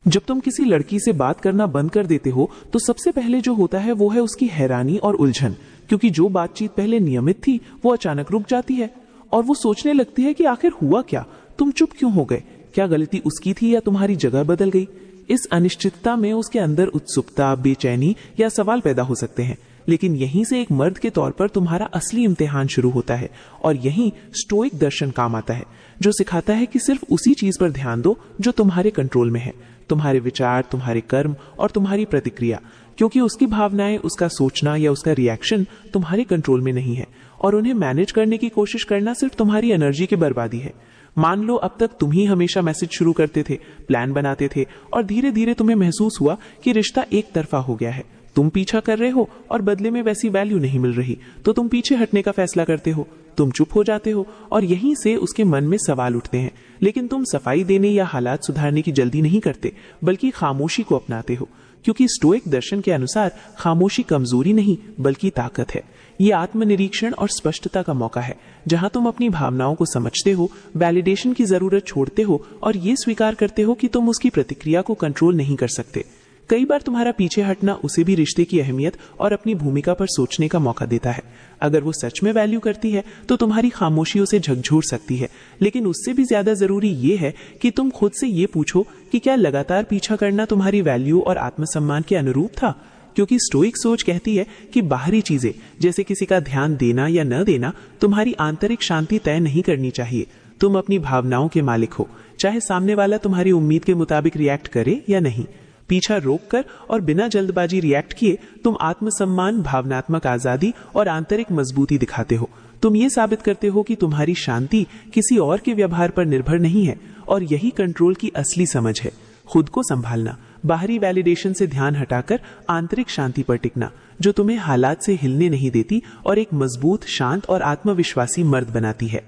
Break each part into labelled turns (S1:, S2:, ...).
S1: जब तुम किसी लड़की से बात करना बंद कर देते हो तो सबसे पहले जो होता है वो है उसकी हैरानी और उलझन, क्योंकि जो बातचीत पहले नियमित थी वो अचानक रुक जाती है और वो सोचने लगती है कि आखिर हुआ क्या, तुम चुप क्यों हो गए, क्या गलती उसकी थी या तुम्हारी जगह बदल गई। इस अनिश्चितता में उसके अंदर उत्सुकता, बेचैनी या सवाल पैदा हो सकते हैं। लेकिन यहीं से एक मर्द के तौर पर तुम्हारा असली इम्तिहान शुरू होता है और यहीं स्टोइक दर्शन काम आता है, जो सिखाता है कि सिर्फ उसी चीज पर ध्यान दो जो तुम्हारे कंट्रोल में है, तुम्हारे विचार, तुम्हारे कर्म और तुम्हारी प्रतिक्रिया, क्योंकि उसकी भावनाएं, उसका सोचना या उसका रिएक्शन तुम्हारे कंट्रोल में नहीं है और उन्हें मैनेज करने की कोशिश करना सिर्फ तुम्हारी एनर्जी की बर्बादी है। मान लो अब तक तुम ही हमेशा मैसेज शुरू करते थे, प्लान बनाते थे और धीरे धीरे तुम्हें महसूस हुआ कि रिश्ता एक तरफा हो गया है। तुम पीछा कर रहे हो और बदले में वैसी वैल्यू नहीं मिल रही तो तुम पीछे हटने का फैसला करते हो, तुम चुप हो जाते हो और यहीं से उसके मन में सवाल उठते हैं। लेकिन तुम सफाई देने या हालात सुधारने की जल्दी नहीं करते, बल्कि खामोशी को अपनाते हो, क्योंकि स्टोइक दर्शन के अनुसार खामोशी कमजोरी नहीं बल्कि ताकत है। ये आत्मनिरीक्षण और स्पष्टता का मौका है, जहां तुम अपनी भावनाओं को समझते हो, वैलिडेशन की जरूरत छोड़ते हो और ये स्वीकार करते हो कि तुम उसकी प्रतिक्रिया को कंट्रोल नहीं कर सकते। कई बार तुम्हारा पीछे हटना उसे भी रिश्ते की अहमियत और अपनी भूमिका पर सोचने का मौका देता है। अगर वो सच में वैल्यू करती है तो तुम्हारी खामोशी उसे झकझोर सकती है, लेकिन उससे भी ज्यादा जरूरी ये है कि तुम खुद से ये पूछो कि क्या लगातार पीछा करना तुम्हारी वैल्यू और आत्मसम्मान के अनुरूप था। क्योंकि स्टोइक सोच कहती है कि बाहरी चीजें जैसे किसी का ध्यान देना या न देना तुम्हारी आंतरिक शांति तय नहीं करनी चाहिए। तुम अपनी भावनाओं के मालिक हो, चाहे सामने वाला तुम्हारी उम्मीद के मुताबिक रिएक्ट करे या नहीं। पीछा रोककर और बिना जल्दबाजी रिएक्ट किए तुम आत्मसम्मान, भावनात्मक आजादी और आंतरिक मजबूती दिखाते हो। तुम ये साबित करते हो कि तुम्हारी शांति किसी और के व्यवहार पर निर्भर नहीं है और यही कंट्रोल की असली समझ है। खुद को संभालना, बाहरी वैलिडेशन से ध्यान हटाकर आंतरिक शांति पर टिकना, जो तुम्हें हालात से हिलने नहीं देती और एक मजबूत, शांत और आत्मविश्वासी मर्द बनाती है।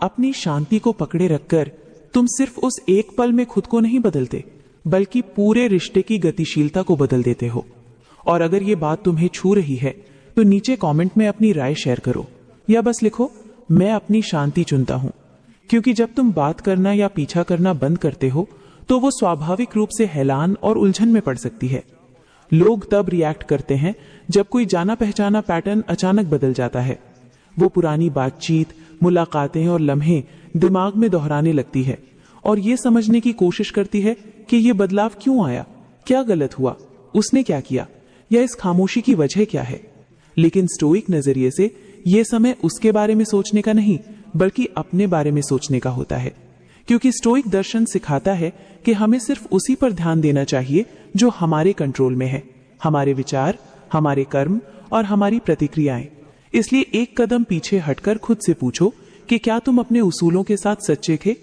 S1: अपनी शांति को पकड़े रखकर तुम सिर्फ उस एक पल में खुद को नहीं बदलते, बल्कि पूरे रिश्ते की गतिशीलता को बदल देते हो। और अगर ये बात तुम्हें छू रही है तो नीचे कमेंट में अपनी राय शेयर करो या बस लिखो, मैं अपनी शांति चुनता हूं। क्योंकि जब तुम बात करना या पीछा करना बंद करते हो तो वो स्वाभाविक रूप से हैलान और उलझन में पड़ सकती है। लोग तब रिएक्ट करते हैं जब कोई जाना पहचाना पैटर्न अचानक बदल जाता है। वो पुरानी बातचीत, मुलाकातें और लम्हे दिमाग में दोहराने लगती है और ये समझने की कोशिश करती है कि ये बदलाव क्यों आया, क्या गलत हुआ, उसने क्या किया या इस खामोशी की वजह क्या है। लेकिन स्टोइक नजरिए से ये समय उसके बारे में सोचने का नहीं बल्कि अपने बारे में सोचने का होता है। क्योंकि स्टोइक दर्शन सिखाता है कि हमें सिर्फ उसी पर ध्यान देना चाहिए जो हमारे कंट्रोल में है, हमारे विचार, हमारे कर्म और हमारी प्रतिक्रियाएं। इसलिए एक कदम पीछे हटकर खुद से पूछो कि क्या तुम अपने उसूलों के साथ सच्चे थे,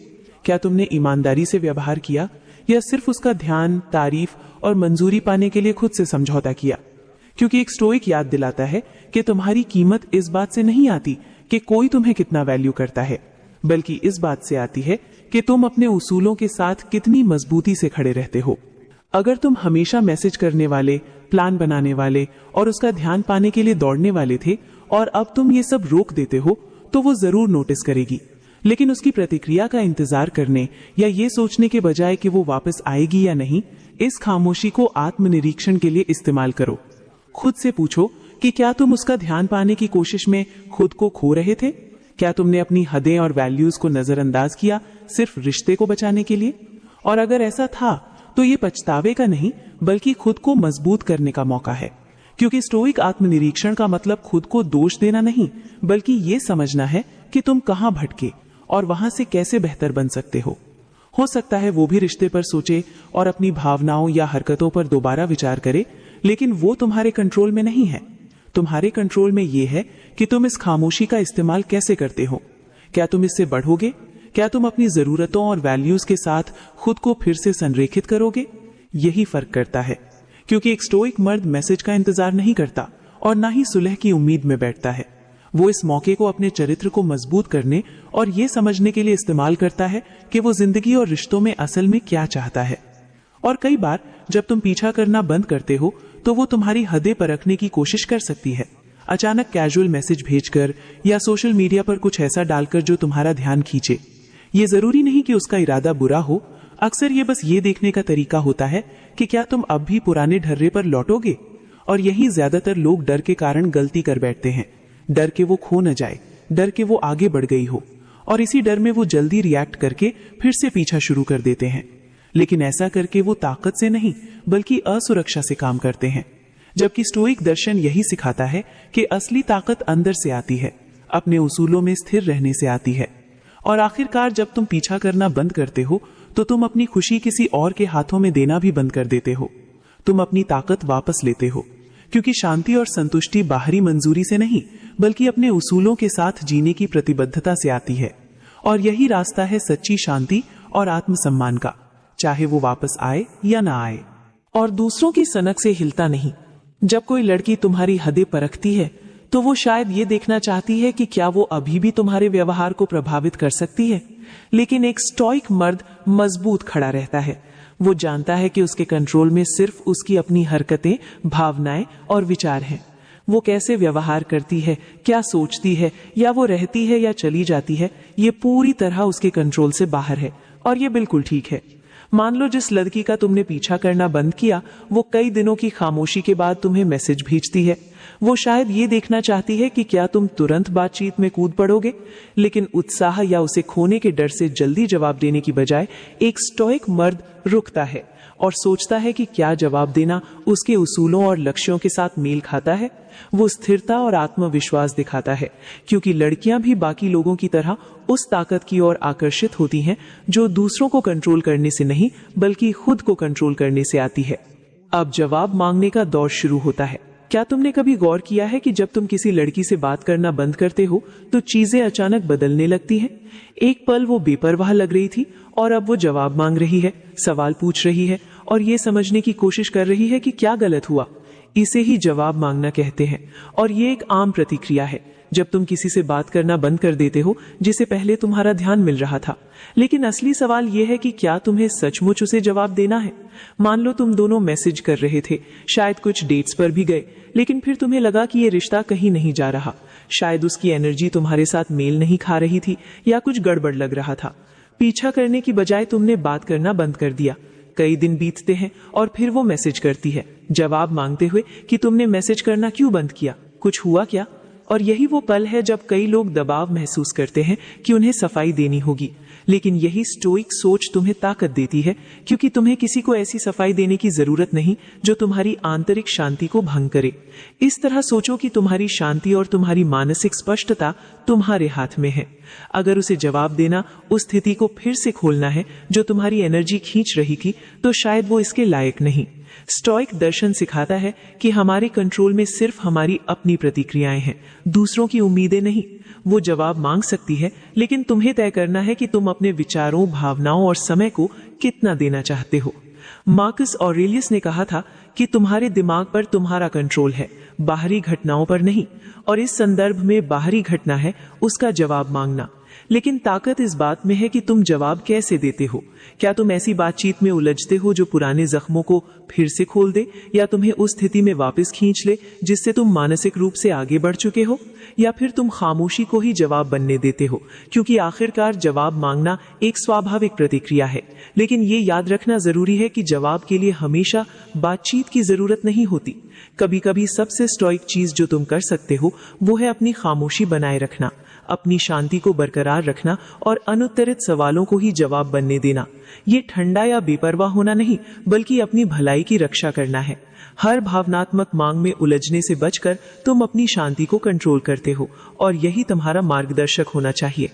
S1: क्या तुमने ईमानदारी से व्यवहार किया या सिर्फ उसका ध्यान, तारीफ और मंजूरी पाने के लिए खुद से समझौता किया। क्योंकि एक स्टोइक याद दिलाता है कि तुम्हारी कीमत इस बात से नहीं आती कि कोई तुम्हें कितना वैल्यू करता है, बल्कि इस बात से आती है कि तुम अपने उसूलों के साथ कितनी मजबूती से खड़े रहते हो। अगर तुम हमेशा मैसेज करने वाले, प्लान बनाने वाले और उसका ध्यान पाने के लिए दौड़ने वाले थे और अब तुम ये सब रोक देते हो तो वो जरूर नोटिस करेगी। लेकिन उसकी प्रतिक्रिया का इंतजार करने या ये सोचने के बजाय कि वो वापस आएगी या नहीं, इस खामोशी को आत्मनिरीक्षण के लिए इस्तेमाल करो। खुद से पूछो कि क्या तुम उसका ध्यान पाने की कोशिश में खुद को खो रहे थे? क्या तुमने अपनी हदें और वैल्यूज को नजरअंदाज किया सिर्फ रिश्ते को बचाने के लिए? और अगर ऐसा था तो ये पछतावे का नहीं बल्कि खुद को मजबूत करने का मौका है। क्योंकि स्टोइक आत्मनिरीक्षण का मतलब खुद को दोष देना नहीं बल्कि ये समझना है कि तुम कहां भटके और वहां से कैसे बेहतर बन सकते हो सकता है वो भी रिश्ते पर सोचे और अपनी भावनाओं या हरकतों पर दोबारा विचार करे, लेकिन वो तुम्हारे कंट्रोल में नहीं है। तुम्हारे कंट्रोल में ये है कि तुम इस खामोशी का इस्तेमाल कैसे करते हो। क्या तुम इससे बढ़ोगे? क्या तुम अपनी जरूरतों और वैल्यूज के साथ खुद को फिर से संरेखित करोगे? यही फर्क करता है। क्योंकि एक स्टोइक मर्द मैसेज का इंतजार नहीं करता और ना ही सुलह की उम्मीद में बैठता है। वो इस मौके को अपने चरित्र को मजबूत करने और ये समझने के लिए इस्तेमाल करता है कि वो जिंदगी और रिश्तों में असल में क्या चाहता है। और कई बार जब तुम पीछा करना बंद करते हो तो वो तुम्हारी हदें परखने की कोशिश कर सकती है, अचानक कैजुअल मैसेज भेजकर या सोशल मीडिया पर कुछ ऐसा डालकर जो तुम्हारा ध्यान खींचे। ये जरूरी नहीं कि उसका इरादा बुरा हो, अक्सर ये बस ये देखने का तरीका होता है कि क्या तुम अब भी पुराने ढर्रे पर लौटोगे। और यही ज्यादातर लोग डर के कारण गलती कर बैठते हैं। डर के वो खो न जाए, डर के वो आगे बढ़ गई हो, और इसी डर में वो जल्दी रिएक्ट करके फिर से पीछा शुरू कर देते हैं। लेकिन ऐसा करके वो ताकत से नहीं बल्कि असुरक्षा से काम करते हैं। जबकि स्टोइक दर्शन यही सिखाता है कि असली ताकत अंदर से आती है, अपने उसूलों में स्थिर रहने से आती है। और आखिरकार जब तुम पीछा करना बंद करते हो तो तुम अपनी खुशी किसी और के हाथों में देना भी बंद कर देते हो। तुम अपनी ताकत वापस लेते हो, क्योंकि शांति और संतुष्टि बाहरी मंजूरी से नहीं बल्कि अपने उसूलों के साथ जीने की प्रतिबद्धता से आती है। और यही रास्ता है सच्ची शांति और आत्मसम्मान का, चाहे वो वापस आए या ना आए। और दूसरों की सनक से हिलता नहीं। जब कोई लड़की तुम्हारी हदें परखती है तो वो शायद ये देखना चाहती है कि क्या वो अभी भी तुम्हारे व्यवहार को प्रभावित कर सकती है। लेकिन एक स्टोइक मर्द मजबूत खड़ा रहता है। वो जानता है कि उसके कंट्रोल में सिर्फ उसकी अपनी हरकतें, भावनाएं और विचार हैं। वो कैसे व्यवहार करती है, क्या सोचती है, या वो रहती है या चली जाती है, ये पूरी तरह उसके कंट्रोल से बाहर है। और ये बिल्कुल ठीक है। मान लो जिस लड़की का तुमने पीछा करना बंद किया वो कई दिनों की खामोशी के बाद तुम्हें मैसेज भेजती है। वो शायद ये देखना चाहती है कि क्या तुम तुरंत बातचीत में कूद पड़ोगे। लेकिन उत्साह या उसे खोने के डर से जल्दी जवाब देने की बजाय एक स्टोइक मर्द रुकता है और सोचता है कि क्या जवाब देना उसके उसूलों और लक्ष्यों के साथ मेल खाता है। वो स्थिरता और आत्मविश्वास दिखाता है, क्योंकि लड़कियां भी बाकी लोगों की तरह उस ताकत की ओर आकर्षित होती हैं जो दूसरों को कंट्रोल करने से नहीं बल्कि खुद को कंट्रोल करने से आती है। अब जवाब मांगने का दौर शुरू होता है। क्या तुमने कभी गौर किया है कि जब तुम किसी लड़की से बात करना बंद करते हो तो चीजें अचानक बदलने लगती हैं। एक पल वो बेपरवाह लग रही थी और अब वो जवाब मांग रही है, सवाल पूछ रही है और ये समझने की कोशिश कर रही है कि क्या गलत हुआ। इसे ही जवाब मांगना कहते हैं। और ये एक आम प्रतिक्रिया है जब तुम किसी से बात करना बंद कर देते हो जिसे पहले तुम्हारा ध्यान मिल रहा था। लेकिन असली सवाल यह है कि क्या तुम्हें सचमुच उसे जवाब देना है। मान लो तुम दोनों मैसेज कर रहे थे, शायद कुछ डेट्स पर भी गए, लेकिन फिर तुम्हें लगा कि ये रिश्ता कहीं नहीं जा रहा। शायद उसकी एनर्जी तुम्हारे साथ मेल नहीं खा रही थी या कुछ गड़बड़ लग रहा था। पीछा करने की बजाय तुमने बात करना बंद कर दिया। कई दिन बीतते हैं और फिर वो मैसेज करती है, जवाब मांगते हुए कि तुमने मैसेज करना क्यों बंद किया, कुछ हुआ क्या। और यही वो पल है जब कई लोग दबाव महसूस करते हैं कि उन्हें सफाई देनी होगी। लेकिन यही स्टोइक सोच तुम्हें ताकत देती है, क्योंकि तुम्हें किसी को ऐसी सफाई देने की जरूरत नहीं जो तुम्हारी आंतरिक शांति को भंग करे। इस तरह सोचो कि तुम्हारी शांति और तुम्हारी मानसिक स्पष्टता तुम्हारे हाथ में है। अगर उसे जवाब देना उस स्थिति को फिर से खोलना है जो तुम्हारी एनर्जी खींच रही थी, तो शायद वो इसके लायक नहीं। स्टोइक दर्शन सिखाता है कि हमारे कंट्रोल में सिर्फ हमारी अपनी प्रतिक्रियाएं हैं, दूसरों की उम्मीदें नहीं। वो जवाब मांग सकती है, लेकिन तुम्हें तय करना है कि तुम अपने विचारों, भावनाओं और समय को कितना देना चाहते हो। मार्कस ऑरेलियस ने कहा था कि तुम्हारे दिमाग पर तुम्हारा कंट्रोल है, बाहरी घटनाओं पर नहीं। और इस संदर्भ में बाहरी घटना है उसका जवाब मांगना। लेकिन ताकत इस बात में है कि तुम जवाब कैसे देते हो। क्या तुम ऐसी बातचीत में उलझते हो जो पुराने जख्मों को फिर से खोल दे, या तुम्हें उस स्थिति में वापस खींच ले जिससे तुम मानसिक रूप से आगे बढ़ चुके हो, या फिर तुम खामोशी को ही जवाब बनने देते हो, क्योंकि आखिरकार जवाब मांगना एक स्वाभाविक प्रतिक्रिया है। लेकिन ये याद रखना जरूरी है कि जवाब के लिए हमेशा बातचीत की जरूरत नहीं होती। कभी कभी सबसे स्टोइक चीज जो तुम कर सकते हो वो है अपनी खामोशी बनाए रखना, अपनी शांति को बरकरार रखना और अनुत्तरित सवालों को ही जवाब बनने देना। ये ठंडा या बेपरवाह होना नहीं बल्कि अपनी भलाई की रक्षा करना है। हर भावनात्मक मांग में उलझने से बचकर तुम अपनी शांति को कंट्रोल करते हो, और यही तुम्हारा मार्गदर्शक होना चाहिए।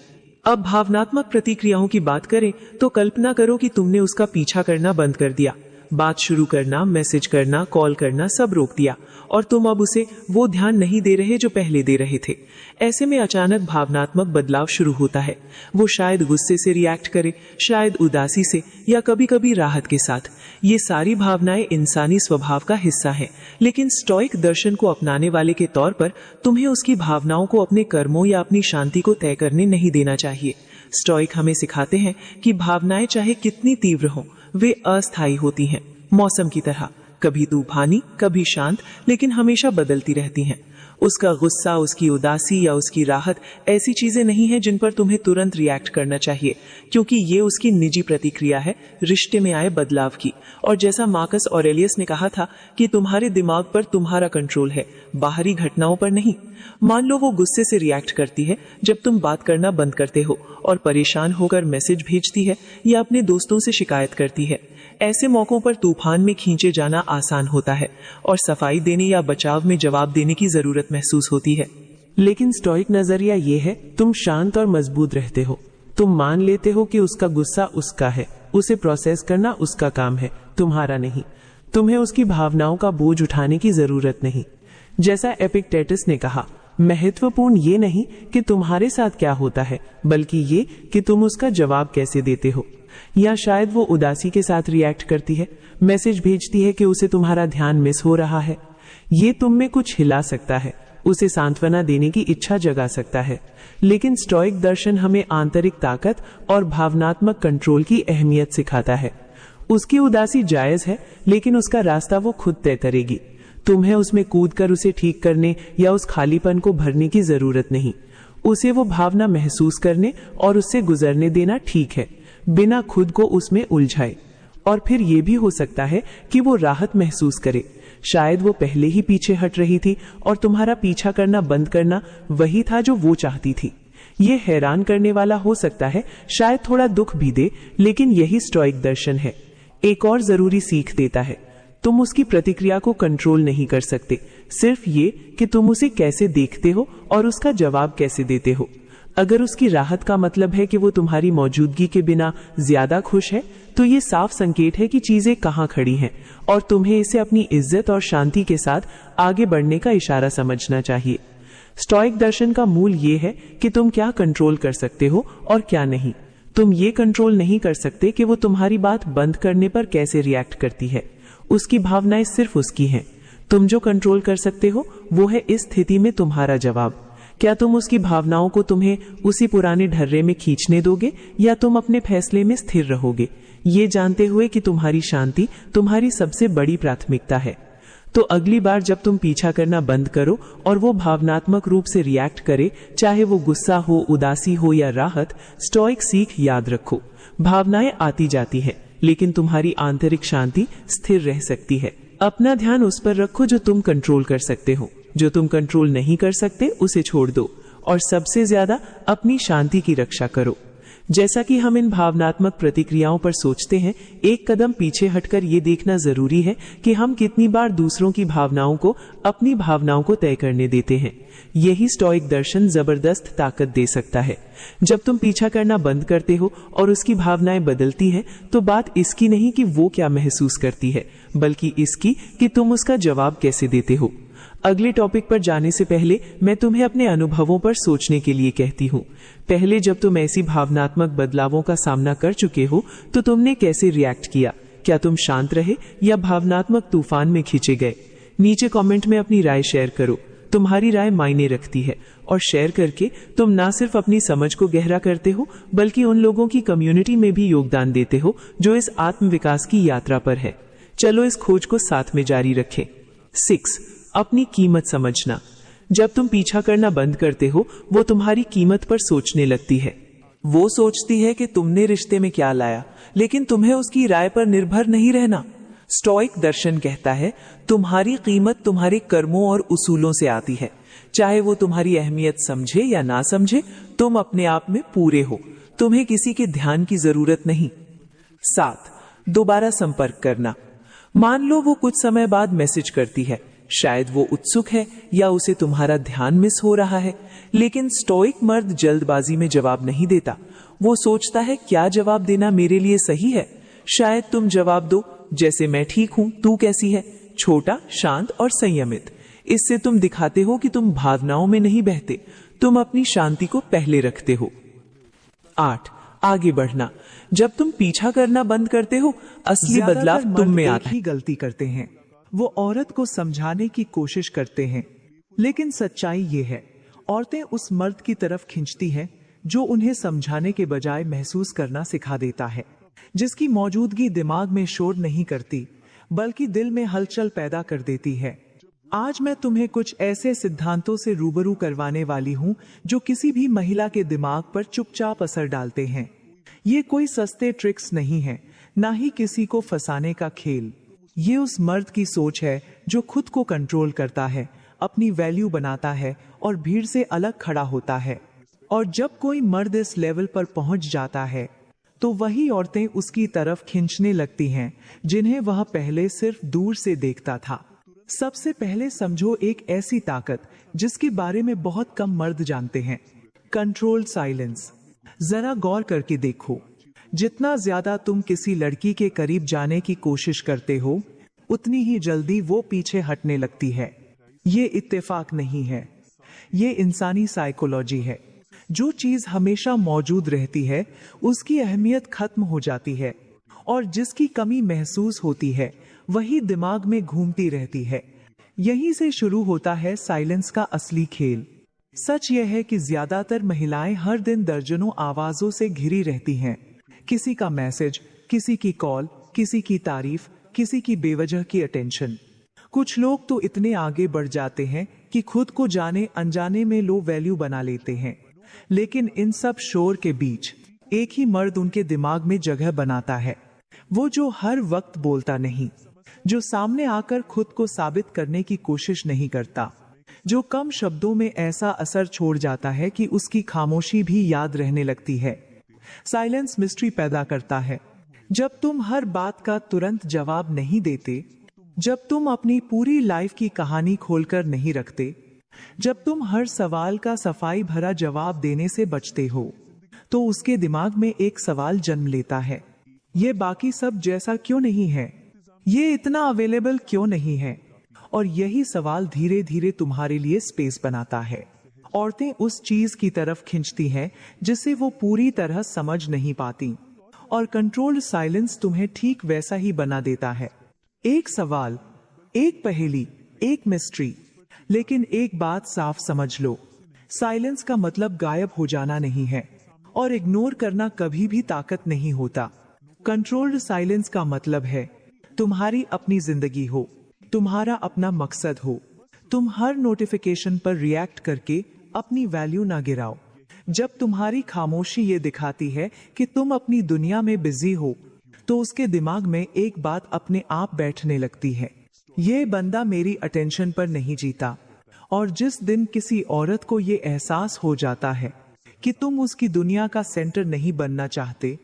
S1: अब भावनात्मक प्रतिक्रियाओं की बात करें तो कल्पना करो कि तुमने उसका पीछा करना बंद कर दिया। बात शुरू करना, मैसेज करना, कॉल करना सब रोक दिया, और तुम अब उसे वो ध्यान नहीं दे रहे जो पहले दे रहे थे। ऐसे में अचानक भावनात्मक बदलाव शुरू होता है। वो शायद गुस्से से रिएक्ट करे, शायद उदासी से, या कभी कभी राहत के साथ। ये सारी भावनाएं इंसानी स्वभाव का हिस्सा हैं, लेकिन स्टोइक दर्शन को अपनाने वाले के तौर पर तुम्हें उसकी भावनाओं को अपने कर्मों या अपनी शांति को तय करने नहीं देना चाहिए। स्टोइक हमें सिखाते हैं कि भावनाएं चाहे कितनी तीव्र हों, वे अस्थायी होती हैं, मौसम की तरह, कभी तूफानी, कभी शांत, लेकिन हमेशा बदलती रहती हैं।
S2: उसका गुस्सा, उसकी उदासी या उसकी राहत ऐसी चीजें नहीं है जिन पर तुम्हें तुरंत रिएक्ट करना चाहिए, क्योंकि ये उसकी निजी प्रतिक्रिया है रिश्ते में आए बदलाव की। और जैसा मार्कस ऑरेलियस ने कहा था कि तुम्हारे दिमाग पर तुम्हारा कंट्रोल है, बाहरी घटनाओं पर नहीं। मान लो वो गुस्से से रिएक्ट करती है जब तुम बात करना बंद करते हो और परेशान होकर मैसेज भेजती है या अपने दोस्तों से शिकायत करती है। ऐसे मौकों पर तूफान में खींचे जाना आसान होता है और सफाई देने या बचाव में जवाब देने की जरूरत महसूस होती है।
S1: लेकिन स्टोइक नजरिया ये है, तुम शांत और मजबूत रहते हो। तुम मान लेते हो कि उसका गुस्सा उसका है, उसे प्रोसेस करना उसका काम है, तुम्हारा नहीं। तुम्हें उसकी भावनाओं का बोझ उठाने की जरूरत नहीं। जैसा एपिक्टेटस ने कहा, महत्वपूर्ण ये नहीं कि तुम्हारे साथ क्या होता है, बल्कि ये कि तुम उसका जवाब कैसे देते हो। या शायद वो उदासी के साथ रिएक्ट करती है, मैसेज भेजती है कि उसे तुम्हारा ध्यान मिस हो रहा है। ये तुम में कुछ हिला सकता है, उसे सांत्वना देने की इच्छा जगा सकता है। लेकिन स्टोइक दर्शन हमें आंतरिक ताकत और भावनात्मक कंट्रोल की अहमियत सिखाता है। उसकी उदासी जायज है, लेकिन उसका रास्ता वो खुद तय करेगी। तुम्हें उसमें कूदकर उसे ठीक करने या उस खालीपन को भरने की जरूरत नहीं। उसे वो भावना महसूस करने और उससे गुजरने देना ठीक है, बिना खुद को उसमें उलझाए। और फिर यह भी हो सकता है कि वो राहत महसूस करे। शायद वो पहले ही पीछे हट रही थी और तुम्हारा पीछा करना बंद करना वही था जो वो चाहती थी। ये हैरान करने वाला हो सकता है, शायद थोड़ा दुख भी दे, लेकिन यही स्टोइक दर्शन है। एक और जरूरी सीख देता है, तुम उसकी प्रतिक्रिया को कंट्रोल नहीं कर सकते, सिर्फ ये कि तुम उसे कैसे देखते हो और उसका जवाब कैसे देते हो। अगर उसकी राहत का मतलब है कि वो तुम्हारी मौजूदगी के बिना ज्यादा खुश है, तो ये साफ संकेत है कि चीजें कहाँ खड़ी हैं और तुम्हें इसे अपनी इज्जत और शांति के साथ आगे बढ़ने का इशारा समझना चाहिए। स्टोइक दर्शन का मूल ये है कि तुम क्या कंट्रोल कर सकते हो और क्या नहीं। तुम ये कंट्रोल नहीं कर सकते कि वो तुम्हारी बात बंद करने पर कैसे रिएक्ट करती है। उसकी भावनाएं सिर्फ उसकी हैं। तुम जो कंट्रोल कर सकते हो वो है इस स्थिति में तुम्हारा जवाब। क्या तुम उसकी भावनाओं को तुम्हें उसी पुराने ढर्रे में खींचने दोगे या तुम अपने फैसले में स्थिर रहोगे, ये जानते हुए कि तुम्हारी शांति तुम्हारी सबसे बड़ी प्राथमिकता है। तो अगली बार जब तुम पीछा करना बंद करो और वो भावनात्मक रूप से रिएक्ट करे, चाहे वो गुस्सा हो, उदासी हो या राहत, स्टोइक सीख याद रखो, भावनाएं आती जाती हैं, लेकिन तुम्हारी आंतरिक शांति स्थिर रह सकती है। अपना ध्यान उस पर रखो जो तुम कंट्रोल कर सकते हो। जो तुम कंट्रोल नहीं कर सकते उसे छोड़ दो और सबसे ज्यादा अपनी शांति की रक्षा करो। जैसा कि हम इन भावनात्मक प्रतिक्रियाओं पर सोचते हैं, एक कदम पीछे हटकर ये देखना जरूरी है कि हम कितनी बार दूसरों की भावनाओं को अपनी भावनाओं को तय करने देते हैं। यही स्टोइक दर्शन जबरदस्त ताकत दे सकता है। जब तुम पीछा करना बंद करते हो और उसकी भावनाएं बदलती हैं, तो बात इसकी नहीं कि वो क्या महसूस करती है, बल्कि इसकी कि तुम उसका जवाब कैसे देते हो। अगले टॉपिक पर जाने से पहले मैं तुम्हें अपने अनुभवों पर सोचने के लिए कहती हूँ। पहले जब तुम ऐसी भावनात्मक बदलावों का सामना कर चुके हो, तो तुमने कैसे रिएक्ट किया? क्या तुम शांत रहे या भावनात्मक तूफान में खींचे गए? नीचे कमेंट में अपनी राय शेयर करो। तुम्हारी राय मायने रखती है और शेयर करके तुम ना सिर्फ अपनी समझ को गहरा करते हो, बल्कि उन लोगों की कम्युनिटी में भी योगदान देते हो जो इस आत्मविकास की यात्रा पर है। चलो इस खोज को साथ में जारी रखें। 6. अपनी कीमत समझना। जब तुम पीछा करना बंद करते हो, वो तुम्हारी कीमत पर सोचने लगती है। वो सोचती है कि तुमने रिश्ते में क्या लाया, लेकिन तुम्हें उसकी राय पर निर्भर नहीं रहना। स्टोइक दर्शन कहता है, तुम्हारी कीमत तुम्हारे कर्मों और उसूलों से आती है। चाहे वो तुम्हारी अहमियत समझे या ना समझे, तुम अपने आप में पूरे हो। तुम्हें किसी के ध्यान की जरूरत नहीं। 7. दोबारा संपर्क करना। मान लो वो कुछ समय बाद मैसेज करती है। शायद वो उत्सुक है या उसे तुम्हारा ध्यान मिस हो रहा है, लेकिन स्टोइक मर्द जल्दबाजी में जवाब नहीं देता। वो सोचता है, क्या जवाब देना मेरे लिए सही है? शायद तुम जवाब दो, जैसे मैं ठीक हूं, तू कैसी है? छोटा, शांत और संयमित। इससे तुम दिखाते हो कि तुम भावनाओं में नहीं बहते, तुम अपनी शांति को पहले रखते हो। 8. आगे बढ़ना। जब तुम पीछा करना बंद करते हो, असली बदलाव तुम में आता है।
S3: गलती करते हैं, वो औरत को समझाने की कोशिश करते हैं, लेकिन सच्चाई ये है, औरतें उस मर्द की तरफ खींचती हैं जो उन्हें समझाने के बजाय महसूस करना सिखा देता है, जिसकी मौजूदगी दिमाग में शोर नहीं करती, बल्कि दिल में हलचल पैदा कर देती है। आज मैं तुम्हें कुछ ऐसे सिद्धांतों से रूबरू करवाने वाली हूँ जो किसी भी महिला के दिमाग पर चुपचाप असर डालते हैं। ये कोई सस्ते ट्रिक्स नहीं है, ना ही किसी को फंसाने का खेल। ये उस मर्द की सोच है जो खुद को कंट्रोल करता है, अपनी वैल्यू बनाता है और भीड़ से अलग खड़ा होता है। और जब कोई मर्द इस लेवल पर पहुंच जाता है तो वही औरतें उसकी तरफ खींचने लगती हैं जिन्हें वह पहले सिर्फ दूर से देखता था। सबसे पहले समझो एक ऐसी ताकत जिसके बारे में बहुत कम मर्द जानते हैं, कंट्रोल साइलेंस। जरा गौर करके देखो, जितना ज्यादा तुम किसी लड़की के करीब जाने की कोशिश करते हो उतनी ही जल्दी वो पीछे हटने लगती है। ये इत्तेफाक नहीं है, ये इंसानी साइकोलॉजी है। जो चीज हमेशा मौजूद रहती है उसकी अहमियत खत्म हो जाती है, और जिसकी कमी महसूस होती है वही दिमाग में घूमती रहती है। यहीं से शुरू होता है साइलेंस का असली खेल। सच यह है कि ज्यादातर महिलाएं हर दिन दर्जनों आवाजों से घिरी रहती हैं। किसी का मैसेज, किसी की कॉल, किसी की तारीफ, किसी की बेवजह की अटेंशन। कुछ लोग तो इतने आगे बढ़ जाते हैं कि खुद को जाने अनजाने में लो वैल्यू बना लेते हैं। लेकिन इन सब शोर के बीच एक ही मर्द उनके दिमाग में जगह बनाता है। वो जो हर वक्त बोलता नहीं, जो सामने आकर खुद को साबित करने की कोशिश नहीं करता, जो कम शब्दों में ऐसा असर छोड़ जाता है कि उसकी खामोशी भी याद रहने लगती है। साइलेंस मिस्ट्री पैदा करता है। जब तुम हर बात का तुरंत जवाब नहीं देते, जब तुम अपनी पूरी लाइफ की कहानी खोलकर नहीं रखते, जब तुम हर सवाल का सफाई भरा जवाब देने से बचते हो, तो उसके दिमाग में एक सवाल जन्म लेता है, ये बाकी सब जैसा क्यों नहीं है, ये इतना अवेलेबल क्यों नहीं है। और यही सवाल धीरे धीरे तुम्हारे लिए स्पेस बनाता है। औरतें उस चीज की तरफ खींचती हैं जिसे वो पूरी तरह समझ नहीं पाती, और कंट्रोल्ड साइलेंस तुम्हें ठीक वैसा ही बना देता है। एक सवाल, एक पहेली, एक मिस्ट्री। लेकिन एक बात साफ समझ लो, साइलेंस का मतलब गायब हो जाना नहीं है, और इग्नोर करना कभी भी ताकत नहीं होता। कंट्रोल्ड साइलेंस का मतलब है तुम्हारी अपनी जिंदगी हो, तुम्हारा अपना मकसद हो। तुम हर नोटिफिकेशन पर रिएक्ट करके अपनी वैल्यू ना गिराओ। जब तुम्हारी खामोशी ये दिखाती है कि तुम अपनी दुनिया में बिजी हो, तो उसके दिमाग में एक बात अपने आप बैठने लगती है, ये बंदा मेरी अटेंशन पर नहीं जीता। और जिस दिन किसी औरत को ये एहसास हो जाता है कि तुम उसकी दुनिया का सेंटर नहीं बनना चाहते,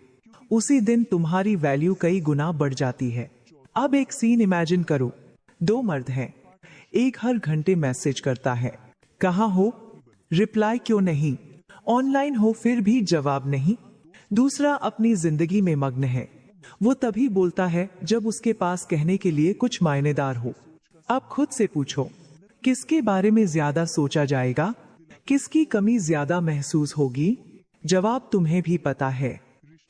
S3: उसी दिन तुम्हारी वैल्यू कई गुना बढ़ जाती है। अब एक सीन इमेजिन करो, दो मर्द हैं, एक हर घंटे मैसेज करता है, कहाँ हो, रिप्लाई क्यों नहीं, ऑनलाइन हो फिर भी जवाब नहीं। दूसरा अपनी जिंदगी में मग्न है, वो तभी बोलता है जब उसके पास कहने के लिए कुछ मायनेदार हो। अब खुद से पूछो, किसके बारे में ज्यादा सोचा जाएगा, किसकी कमी ज्यादा महसूस होगी? जवाब तुम्हें भी पता है,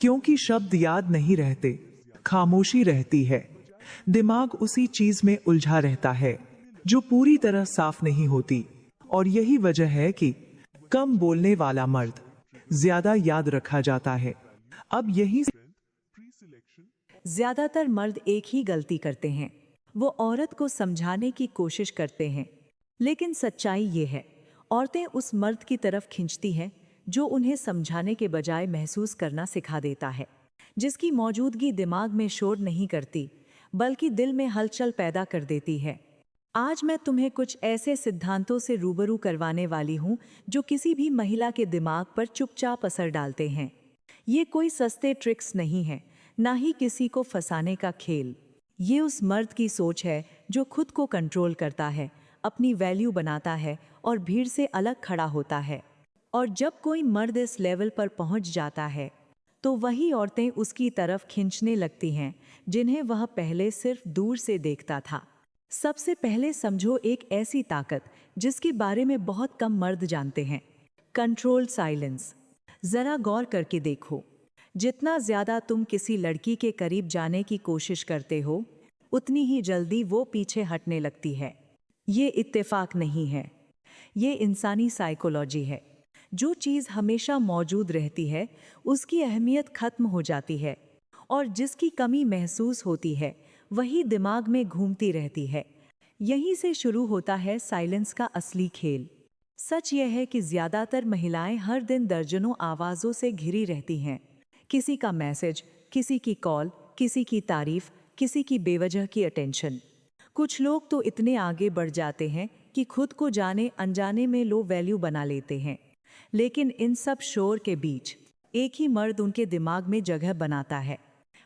S3: क्योंकि शब्द याद नहीं रहते, खामोशी रहती है। दिमाग उसी चीज में उलझा रहता है जो पूरी तरह साफ नहीं होती। और यही वजह है कि कम बोलने वाला मर्द ज्यादा याद रखा जाता है। अब यही
S4: ज्यादातर मर्द एक ही गलती करते हैं, वो औरत को समझाने की कोशिश करते हैं। लेकिन सच्चाई ये है, औरतें उस मर्द की तरफ खींचती हैं जो उन्हें समझाने के बजाय महसूस करना सिखा देता है, जिसकी मौजूदगी दिमाग में शोर नहीं करती बल्कि दिल में हलचल पैदा कर देती है। आज मैं तुम्हें कुछ ऐसे सिद्धांतों से रूबरू करवाने वाली हूँ जो किसी भी महिला के दिमाग पर चुपचाप असर डालते हैं। ये कोई सस्ते ट्रिक्स नहीं है, ना ही किसी को फंसाने का खेल। ये उस मर्द की सोच है जो खुद को कंट्रोल करता है, अपनी वैल्यू बनाता है और भीड़ से अलग खड़ा होता है। और जब कोई मर्द इस लेवल पर पहुंच जाता है, तो वही औरतें उसकी तरफ खींचने लगती हैं जिन्हें वह पहले सिर्फ दूर से देखता था। सबसे पहले समझो एक ऐसी ताकत जिसके बारे में बहुत कम मर्द जानते हैं, कंट्रोल्ड साइलेंस। जरा गौर करके देखो, जितना ज्यादा तुम किसी लड़की के करीब जाने की कोशिश करते हो, उतनी ही जल्दी वो पीछे हटने लगती है। ये इत्तेफाक नहीं है, ये इंसानी साइकोलॉजी है। जो चीज़ हमेशा मौजूद रहती है उसकी अहमियत खत्म हो जाती है, और जिसकी कमी महसूस होती है वही दिमाग में घूमती रहती है। यहीं से शुरू होता है साइलेंस का असली खेल। सच यह है कि ज्यादातर महिलाएं हर दिन दर्जनों आवाजों से घिरी रहती हैं। किसी का मैसेज, किसी की कॉल, किसी की तारीफ, किसी की बेवजह की अटेंशन। कुछ लोग तो इतने आगे बढ़ जाते हैं कि खुद को जाने अनजाने में लो वैल्यू बना लेते हैं। लेकिन इन सब शोर के बीच एक ही मर्द उनके दिमाग में जगह बनाता है।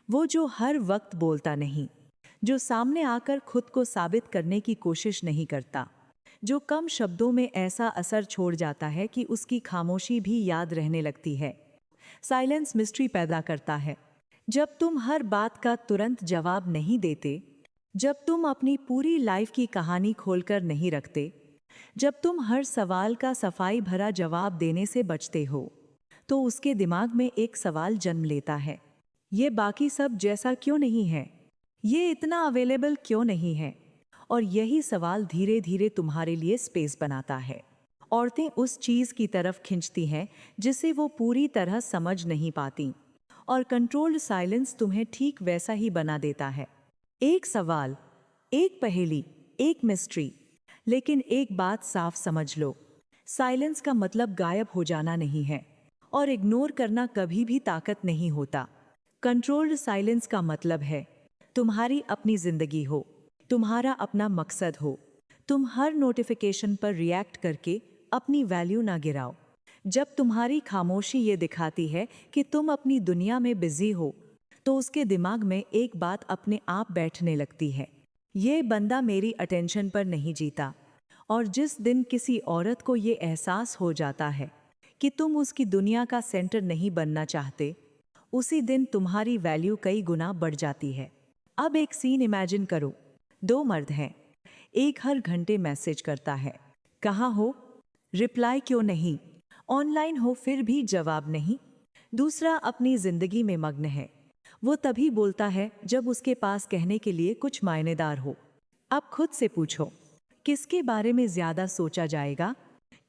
S4: वो जो हर वक्त बोलता नहीं, जो सामने आकर खुद को साबित करने की कोशिश नहीं करता, जो कम शब्दों में ऐसा असर छोड़ जाता है कि उसकी खामोशी भी याद रहने लगती है। साइलेंस मिस्ट्री पैदा करता है। जब तुम हर बात का तुरंत जवाब नहीं देते, जब तुम अपनी पूरी लाइफ की कहानी खोलकर नहीं रखते, जब तुम हर सवाल का सफाई भरा जवाब देने से बचते हो, तो उसके दिमाग में एक सवाल जन्म लेता है, ये बाकी सब जैसा क्यों नहीं है, ये इतना अवेलेबल क्यों नहीं है। और यही सवाल धीरे धीरे तुम्हारे लिए स्पेस बनाता है। औरतें उस चीज की तरफ खींचती हैं जिसे वो पूरी तरह समझ नहीं पाती, और कंट्रोल्ड साइलेंस तुम्हें ठीक वैसा ही बना देता है। एक सवाल, एक पहेली, एक मिस्ट्री। लेकिन एक बात साफ समझ लो, साइलेंस का मतलब गायब हो जाना नहीं है, और इग्नोर करना कभी भी ताकत नहीं होता। कंट्रोल्ड साइलेंस का मतलब है तुम्हारी अपनी जिंदगी हो, तुम्हारा अपना मकसद हो। तुम हर नोटिफिकेशन पर रिएक्ट करके अपनी वैल्यू ना गिराओ। जब तुम्हारी खामोशी ये दिखाती है कि तुम अपनी दुनिया में बिजी हो, तो उसके दिमाग में एक बात अपने आप बैठने लगती है, ये बंदा मेरी अटेंशन पर नहीं जीता। और जिस दिन किसी औरत को ये एहसास हो जाता है कि तुम उसकी दुनिया का सेंटर नहीं बनना चाहते, उसी दिन तुम्हारी वैल्यू कई गुना बढ़ जाती है। अब एक सीन इमेजिन करो। 2 मर्द हैं, एक हर घंटे मैसेज करता है, कहाँ हो, रिप्लाई क्यों नहीं, ऑनलाइन हो फिर भी जवाब नहीं। दूसरा अपनी जिंदगी में मग्न है, वो तभी बोलता है जब उसके पास कहने के लिए कुछ मायनेदार हो। अब खुद से पूछो, किसके बारे में ज्यादा सोचा जाएगा,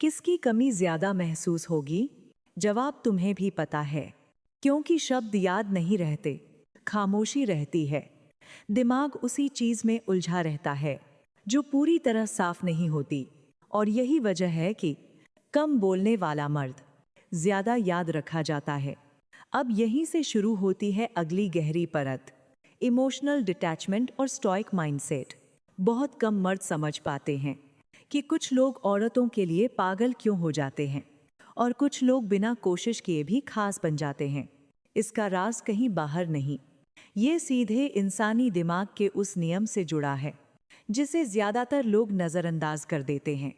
S4: किसकी कमी ज्यादा महसूस होगी? जवाब तुम्हें भी पता है, क्योंकि शब्द याद नहीं रहते, खामोशी रहती है। दिमाग उसी चीज में उलझा रहता है जो पूरी तरह साफ नहीं होती। और यही वजह है कि कम बोलने वाला मर्द ज्यादा याद रखा जाता है। अब यहीं से शुरू होती है अगली गहरी परत, इमोशनल डिटैचमेंट और स्टॉइक माइंडसेट। बहुत कम मर्द समझ पाते हैं कि कुछ लोग औरतों के लिए पागल क्यों हो जाते हैं, और कुछ लोग बिना कोशिश किए भी खास बन जाते हैं। इसका राज कहीं बाहर नहीं, ये सीधे इंसानी दिमाग के उस नियम से जुड़ा है जिसे ज्यादातर लोग नजरअंदाज कर देते हैं।